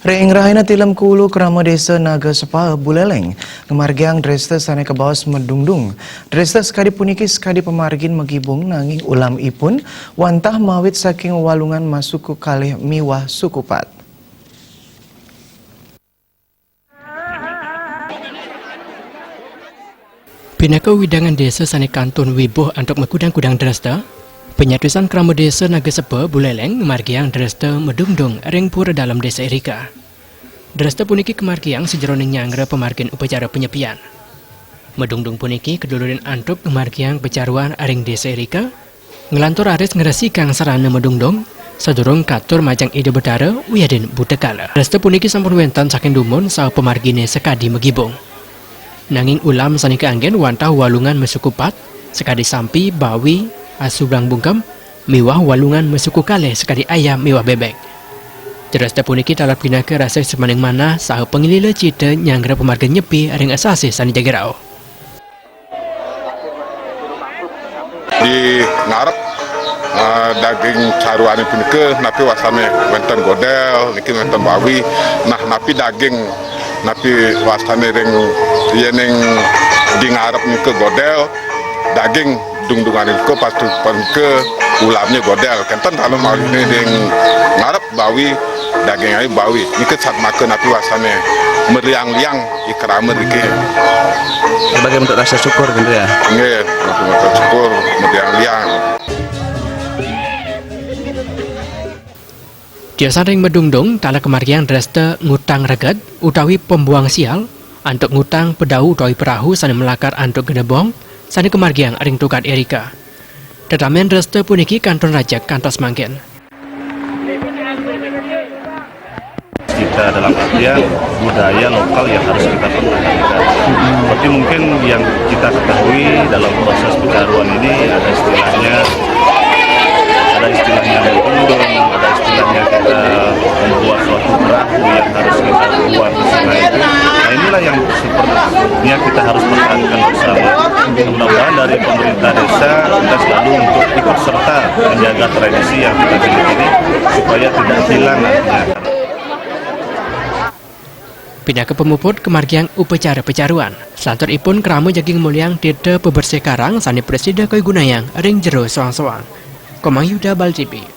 Reing rahina tilam kulu kerama desa Naga Sepa Buleleng, kemargiang dresta sana ke bawas medungdung. Dresta sekali puniki sekali pemargin megibung nanging ulam ipun, wantah mawit saking walungan masuk ke kalih miwah sukupat. Pinaka widangan desa sana kantun wibuh untuk mekudang-kudang dresta. Penyatusan kerama desa Naga Sepa Buleleng margiang dresta medungdung ring pura dalam desa Erika. Dresta puniki kemargiang sejeroning nyanggra pemargin upacara penyepian. Medungdung puniki kedulurin antuk kemargiang pecaruan ring desa Erika. Ngelantur aris ngerasi kang sarana medungdung sedurung katur majang ide betara wiyadin butekala. Dresta puniki sampun wentan saking dumun saw pemargine sekadi megibung. Nanging ulam sanika anggen wantah walungan mesukupat sekadi sampi bawi asublang bungkem, miwah walungan mesuku kaleh sekali ayam miwah bebek. Dresta puniki talap pinaka rasa semaning mana saha pengilila cita nyanggra pemarga nyepi ring asasi sani jagerau. Di ngarep daging caruan punika napi wasame wonten godel niki wonten bawi nah napi daging napi wasane ring yen di ngarep nika godel daging dung-dungan itu pasti ke ulamnya godel kenten kalau mau ini ding ngarep bawi daging aja bawi ini kesat makan napi wasane meriang-liang ikramer iki sebagai bentuk rasa syukur gitu ya. Nggih, bentuk syukur meriang-liang. Tiasa ring medungdung tala kemargiang dresta ngutang reget utawi pembuang sial antuk ngutang pedau utawi perahu sani melakar antuk gedebong sani kemargiang ring tukat Erika. Tetamen dresta puniki kanton rajak kantos mangken. Kita dalam artian budaya lokal yang harus kita pertahankan. Seperti mungkin yang kita ketahui dalam proses pecaruan ini ada istilahnya medungdung, ada istilahnya kita membuat suatu perahu yang harus kita buat di sana itu. Nah inilah yang sepertinya kita harus pertahankan bersama. Mudah-mudahan dari pemerintah desa kita selalu untuk ikut serta menjaga tradisi yang kita miliki ini supaya tidak hilang nantinya. Pindah ke pemuput kemargiang upacara pecaruan. Selantur ipun kerama jaging mulyang tidak pebersih karang sani presida koi gunayang ring jero soang-soang. Komang Yuda Bal TV.